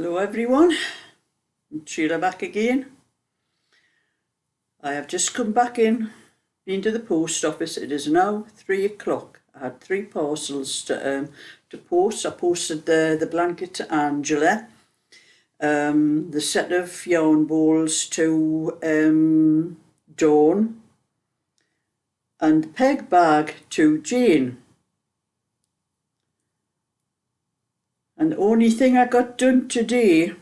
Hello everyone, Sheila back again. I have just come back been to the post office. It is now 3 o'clock. I had 3 parcels to post. I posted the blanket to Angela, the set of yarn balls to Dawn, and the peg bag to Jane. And the only thing I got done today,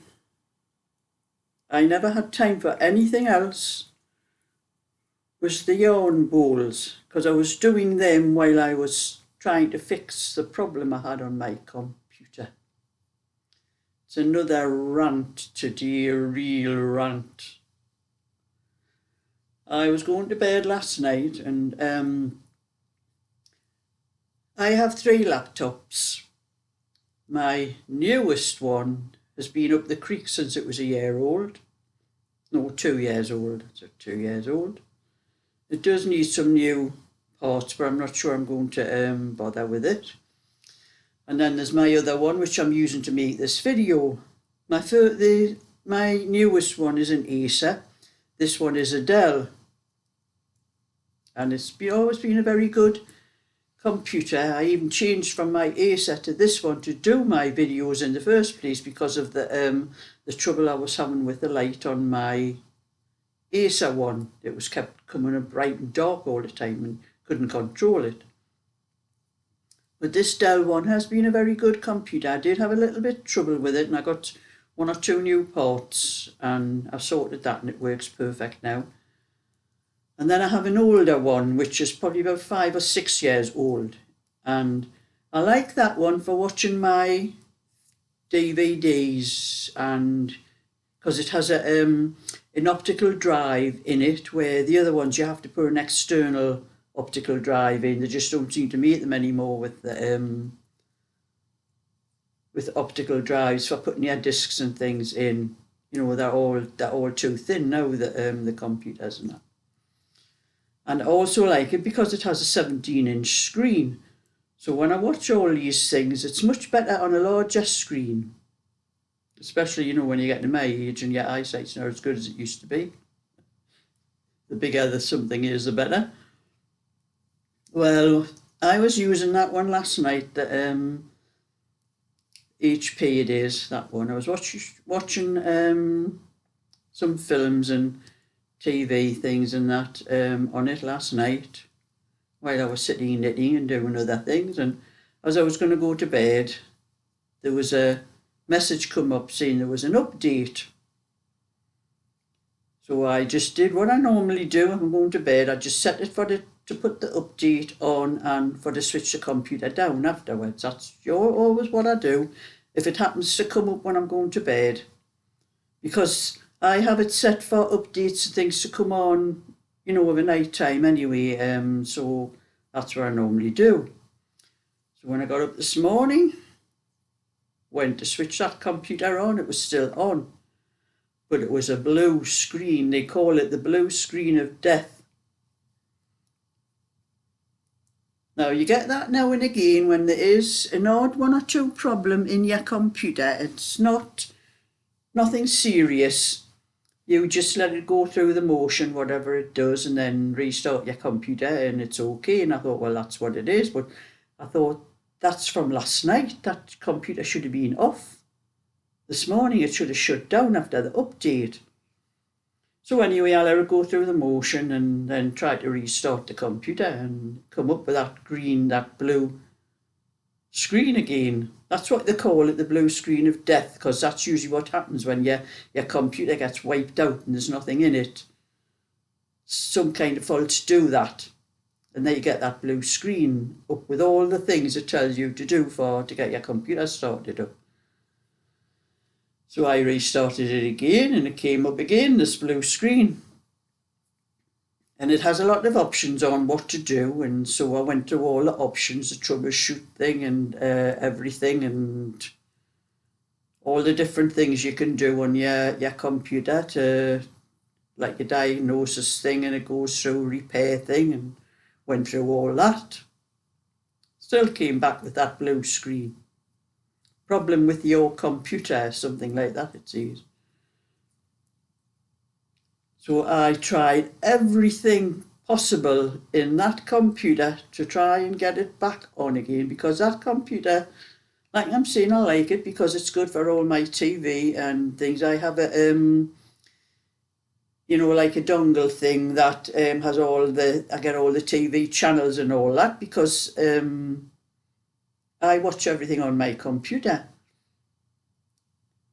I never had time for anything else, was the yarn balls, because I was doing them while I was trying to fix the problem I had on my computer. It's another rant today, a real rant. I was going to bed last night and I have 3 laptops. My newest one has been up the creek since it was a year old. No, 2 years old. It's 2 years old. It does need some new parts, but I'm not sure I'm going to bother with it. And then there's my other one, which I'm using to make this video. My newest one is an Acer. This one is a Dell. And it's always been a very good computer. I even changed from my Acer to this one to do my videos in the first place because of the trouble I was having with the light on my Acer one. It was kept coming up bright and dark all the time and couldn't control it. But this Dell one has been a very good computer. I did have a little bit of trouble with it and I got 1 or 2 new parts and I've sorted that and it works perfect now. And then I have an older one, which is probably about 5 or 6 years old. And I like that one for watching my DVDs, and because it has an optical drive in it, where the other ones you have to put an external optical drive in. They just don't seem to make them anymore with the with optical drives for putting your discs and things in. You know, they're all too thin now, the computers and that. And I also like it because it has a 17-inch screen. So when I watch all these things, it's much better on a larger screen. Especially, you know, when you get to my age and your eyesight's not as good as it used to be. The bigger the something is, the better. Well, I was using that one last night, the HP it is, that one. I was watching some films and TV things and that on it last night while I was sitting knitting and doing other things, and as I was going to go to bed there was a message come up saying there was an update. So I just did what I normally do when I'm going to bed. I just set it to put the update on and for to switch the computer down afterwards. That's always what I do if it happens to come up when I'm going to bed, because I have it set for updates and things to come on, you know, over night time anyway, so that's what I normally do. So when I got up this morning, went to switch that computer on, it was still on, but it was a blue screen. They call it the blue screen of death. Now you get that now and again when there is an odd 1 or 2 problem in your computer. It's nothing serious. You just let it go through the motion, whatever it does, and then restart your computer and it's okay. And I thought, well, that's what it is. But I thought, that's from last night. That computer should have been off. This morning it should have shut down after the update. So anyway, I let it go through the motion and then try to restart the computer and come up with that blue screen again. That's what they call it, the blue screen of death, because that's usually what happens when your computer gets wiped out and there's nothing in it. Some kind of faults do that, and then you get that blue screen up with all the things it tells you to do to get your computer started up. So I restarted it again and it came up again, this blue screen. And it has a lot of options on what to do, and so I went through all the options, the troubleshoot thing and everything, and all the different things you can do on your computer to, like a diagnosis thing, and it goes through repair thing, and went through all that. Still came back with that blue screen. problem with your computer, something like that it says. So I tried everything possible in that computer to try and get it back on again, because that computer, like I'm saying, I like it because it's good for all my TV and things. I have a like a dongle thing that has I get all the TV channels and all that, because I watch everything on my computer.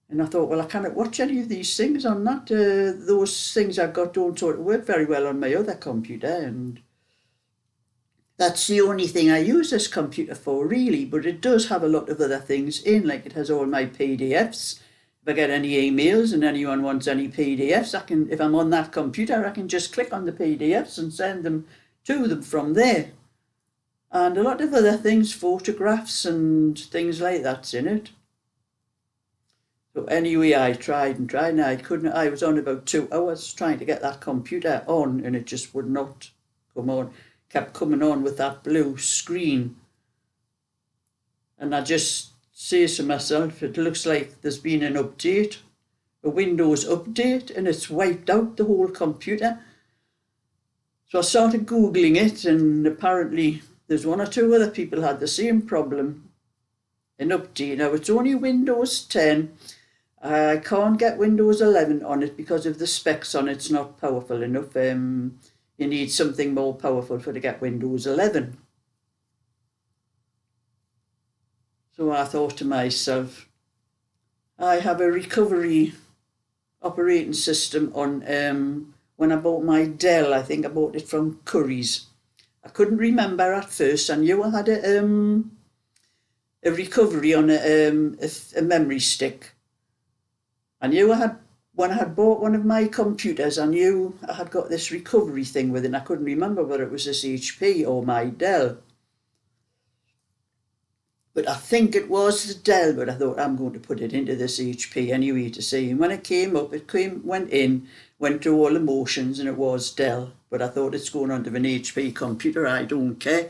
And I thought, well, I cannot watch any of these things on that. Those things I've got don't sort of work very well on my other computer, and that's the only thing I use this computer for, really. But it does have a lot of other things in, like it has all my PDFs. If I get any emails and anyone wants any PDFs, if I'm on that computer, I can just click on the PDFs and send them to them from there. And a lot of other things, photographs and things like that's in it. So anyway, I tried and tried, and I was on about 2 hours trying to get that computer on, and it just would not come on. Kept coming on with that blue screen. And I just say to myself, it looks like there's been an update, a Windows update, and it's wiped out the whole computer. So I started Googling it, and apparently there's 1 or 2 other people had the same problem. An update. Now it's only Windows 10. I can't get Windows 11 on it because of the specs on it. It's not powerful enough. You need something more powerful to get Windows 11. So I thought to myself, I have a recovery operating system on when I bought my Dell. I think I bought it from Curry's. I couldn't remember at first. I knew I had a recovery on a memory stick. I knew when I had bought one of my computers, I knew I had got this recovery thing with it, and I couldn't remember whether it was this HP or my Dell. But I think it was the Dell, but I thought I'm going to put it into this HP anyway to see. And when it came up, went through all the motions, and it was Dell. But I thought, it's going onto an HP computer, I don't care.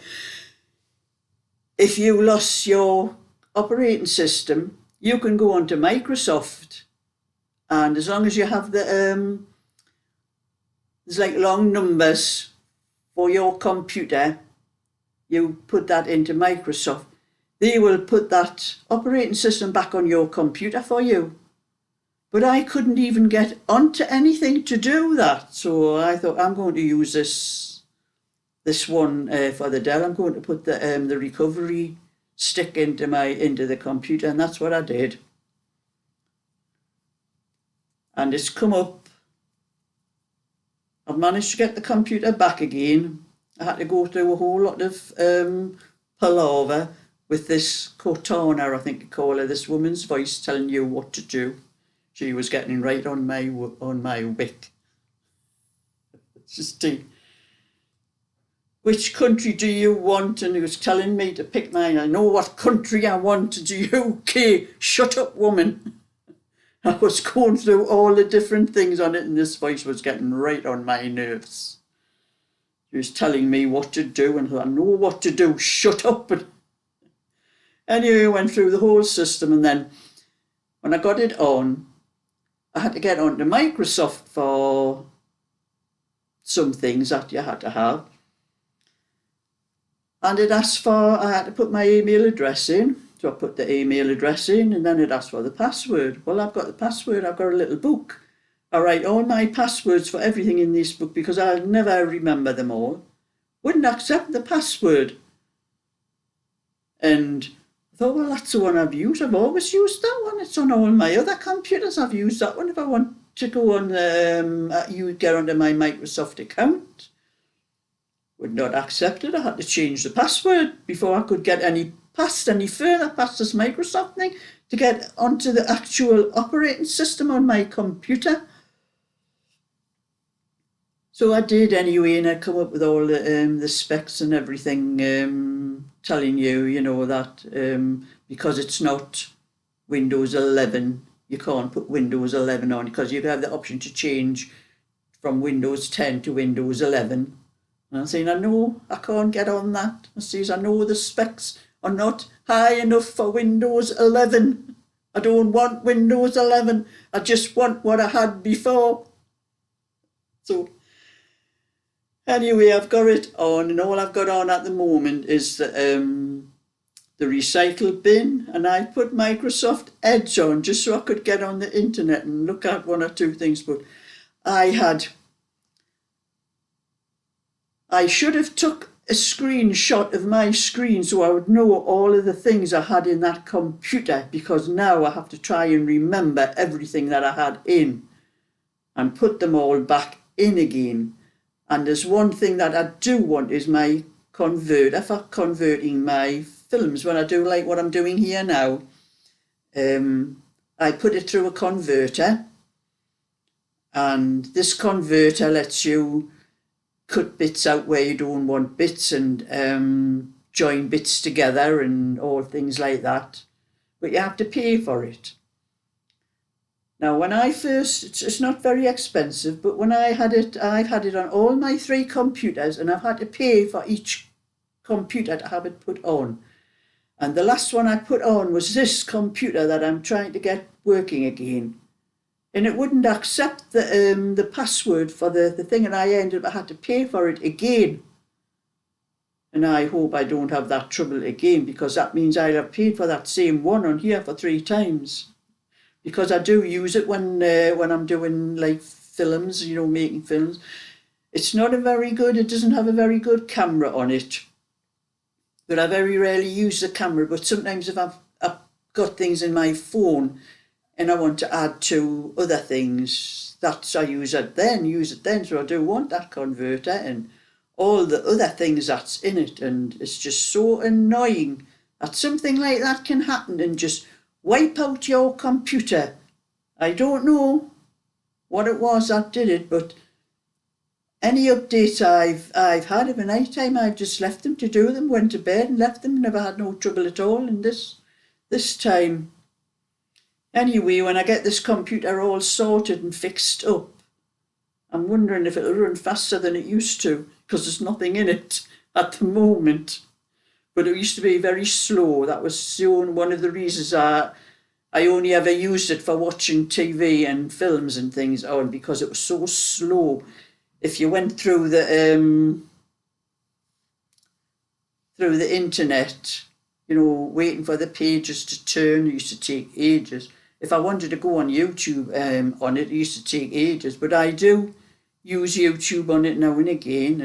If you lost your operating system, you can go onto Microsoft, and as long as you have there's like long numbers for your computer, you put that into Microsoft. They will put that operating system back on your computer for you. But I couldn't even get onto anything to do that. So I thought, I'm going to use this one for the Dell. I'm going to put the recovery stick into the computer, and that's what I did. And it's come up. I've managed to get the computer back again. I had to go through a whole lot of palaver with this Cortana, I think you call her, this woman's voice telling you what to do. She was getting right on my wick. It's just which country do you want? And he was telling me to pick mine. I know what country I want, the UK. Shut up, woman. I was going through all the different things on it, and this voice was getting right on my nerves. She was telling me what to do, and I know what to do. Shut up. And anyway, I went through the whole system, and then when I got it on, I had to get onto Microsoft for some things that you had to have. And it asked I had to put my email address in. So I put the email address in, and then it asked for the password. Well, I've got the password. I've got a little book. I write all my passwords for everything in this book because I'll never remember them all. Wouldn't accept the password. And I thought, well, that's the one I've used. I've always used that one. It's on all my other computers. I've used that one. If I want to go on, you get onto my Microsoft account. Would not accept it. I had to change the password before I could get any further past this Microsoft thing to get onto the actual operating system on my computer. So I did anyway, and I come up with all the specs and everything, telling you, that because it's not Windows 11, you can't put Windows 11 on, because you have the option to change from Windows 10 to Windows 11. And I'm saying, I know I can't get on that. I says, I know the specs are not high enough for Windows 11. I don't want Windows 11. I just want what I had before. So anyway, I've got it on, and all I've got on at the moment is the recycle bin, and I put Microsoft Edge on just so I could get on the internet and look at one or two things. But I should have took a screenshot of my screen so I would know all of the things I had in that computer, because now I have to try and remember everything that I had in and put them all back in again. And there's one thing that I do want is my converter for converting my films. When I do like what I'm doing here now, I put it through a converter, and this converter lets you cut bits out where you don't want bits, and join bits together and all things like that, but you have to pay for it. Now, when I first, it's not very expensive, but when I had it, I've had it on all my 3 computers, and I've had to pay for each computer to have it put on. And the last one I put on was this computer that I'm trying to get working again. And it wouldn't accept the password for the thing, and I ended up, I had to pay for it again. And I hope I don't have that trouble again, because that means I'll have paid for that same one on here for 3 times. Because I do use it when I'm doing like films, you know, making films. It's not it doesn't have a very good camera on it. But I very rarely use the camera. But sometimes if I've got things in my phone and I want to add to other things, I use it then. So I do want that converter and all the other things that's in it. And it's just so annoying that something like that can happen and just wipe out your computer. I don't know what it was that did it, but any updates I've had of a night time, I've just left them to do them, went to bed and left them, never had no trouble at all. And this time, anyway, when I get this computer all sorted and fixed up, I'm wondering if it'll run faster than it used to, because there's nothing in it at the moment. But it used to be very slow. That was one of the reasons I only ever used it for watching TV and films and things on, because it was so slow. If you went through the internet, you know, waiting for the pages to turn, it used to take ages. If I wanted to go on YouTube on it, it used to take ages. But I do use YouTube on it now and again,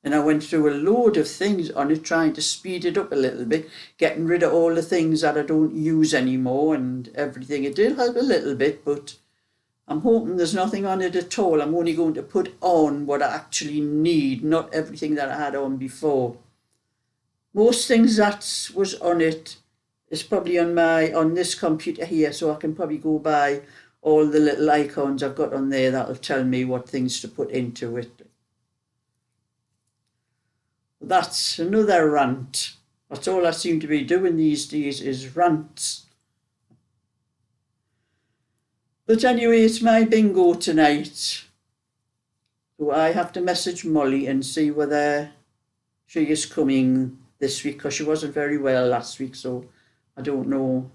and I went through a load of things on it, trying to speed it up a little bit, getting rid of all the things that I don't use anymore and everything. It did help a little bit, but I'm hoping there's nothing on it at all. I'm only going to put on what I actually need, not everything that I had on before. Most things that was on it is probably on this computer here, so I can probably go by all the little icons I've got on there that'll tell me what things to put into it. That's another rant. That's all I seem to be doing these days is rants. But anyway, it's my bingo tonight. So I have to message Molly and see whether she is coming this week, because she wasn't very well last week, so I don't know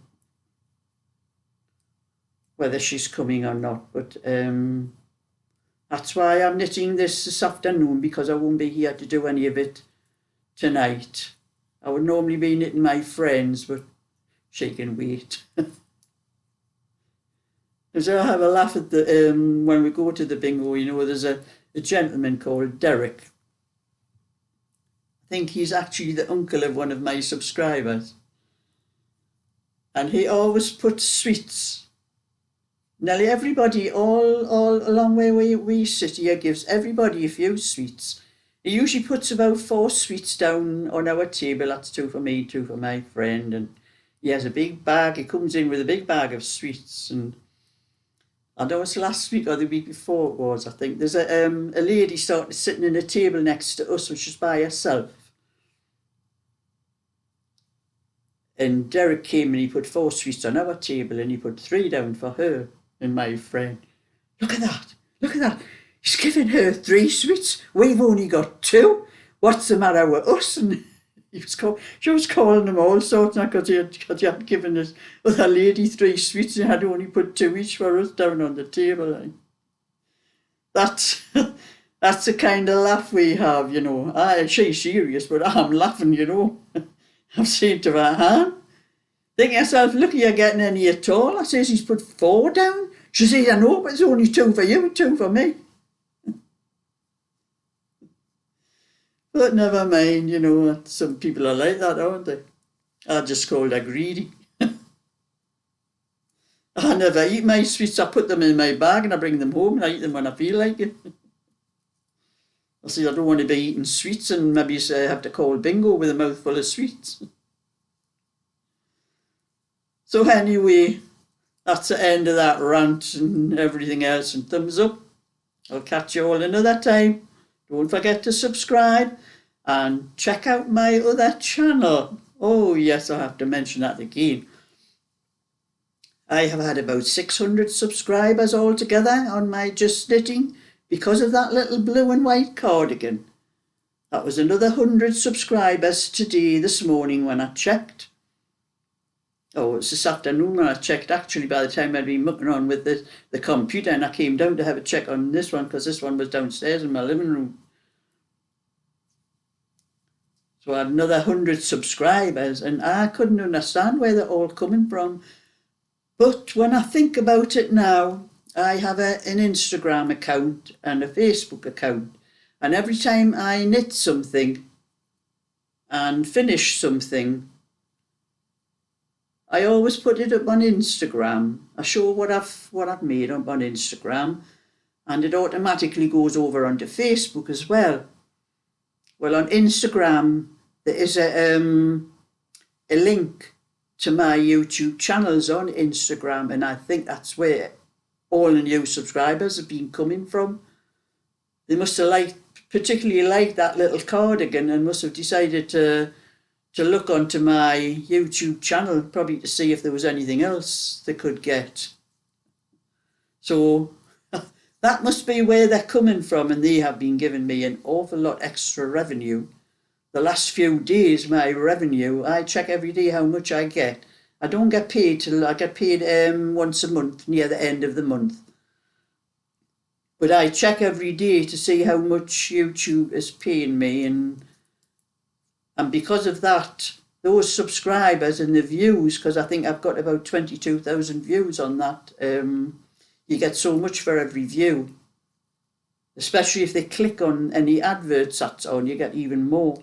whether she's coming or not. But that's why I'm knitting this afternoon, because I won't be here to do any of it tonight. I would normally be knitting my friends, but she can wait. So I have a laugh at when we go to the bingo, you know, there's a gentleman called Derek. I think he's actually the uncle of one of my subscribers. And he always puts sweets. Nearly everybody, all along where we sit here, gives everybody a few sweets. He usually puts about 4 sweets down on our table. That's 2 for me, 2 for my friend. And he has a big bag. He comes in with a big bag of sweets. And I know it's last week or the week before it was, I think. There's a lady started sitting in a table next to us, which was by herself. And Derek came and he put 4 sweets on our table, and he put 3 down for her and my friend. Look at that. He's given her 3 sweets. We've only got 2. What's the matter with us? And She was calling them all sorts because he had given us other lady 3 sweets and had only put 2 each for us down on the table. That's that's the kind of laugh we have, you know. She's serious, but I'm laughing, you know. I'm saying to her, huh? Think yourself, look, you're getting any at all. I says, he's put 4 down. She says, I know, but it's only 2 for you, 2 for me. But never mind, you know, some people are like that, aren't they? I just called her greedy. I never eat my sweets. I put them in my bag and I bring them home and I eat them when I feel like it. I say, I don't want to be eating sweets and maybe say I have to call bingo with a mouthful of sweets. So anyway, that's the end of that rant and everything else, and thumbs up. I'll catch you all another time. Don't forget to subscribe and check out my other channel. Oh yes, I have to mention that again. I have had about 600 subscribers altogether on my Just Knitting because of that little blue and white cardigan. That was another 100 subscribers today, this morning when I checked. Oh, it's this afternoon when I checked, actually, by the time I'd been mucking on with the computer, and I came down to have a check on this one because this one was downstairs in my living room. So I had another 100 subscribers, and I couldn't understand where they're all coming from. But when I think about it now, I have an Instagram account and a Facebook account, and every time I knit something and finish something, I always put it up on Instagram. I show what I've made up on Instagram, and it automatically goes over onto Facebook as well. Well, on Instagram there is a link to my YouTube channels on Instagram, and I think that's where all the new subscribers have been coming from. They must have particularly liked that little cardigan and must have decided to look onto my YouTube channel, probably to see if there was anything else they could get. So that must be where they're coming from, and they have been giving me an awful lot extra revenue. The last few days, my revenue, I check every day how much I get. I don't get paid till I get paid once a month, near the end of the month. But I check every day to see how much YouTube is paying me, and because of that, those subscribers and the views, because I think I've got about 22,000 views on that, you get so much for every view. Especially if they click on any adverts that's on, you get even more.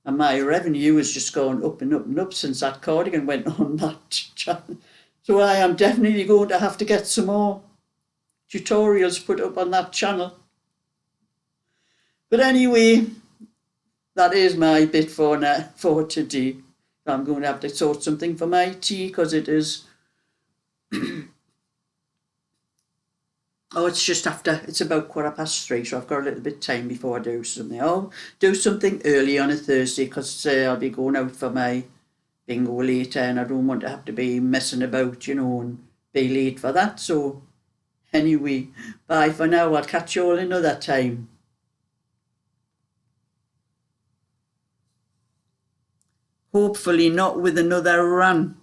And my revenue has just gone up and up and up since that cardigan went on that channel. So I am definitely going to have to get some more tutorials put up on that channel. But anyway, that is my bit for today. I'm going to have to sort something for my tea because it is it's about 3:15, so I've got a little bit of time before I do something. I'll do something early on a Thursday because I'll be going out for my bingo later, and I don't want to have to be messing about, you know, and be late for that. So anyway, bye for now. I'll catch you all another time. Hopefully not with another rant.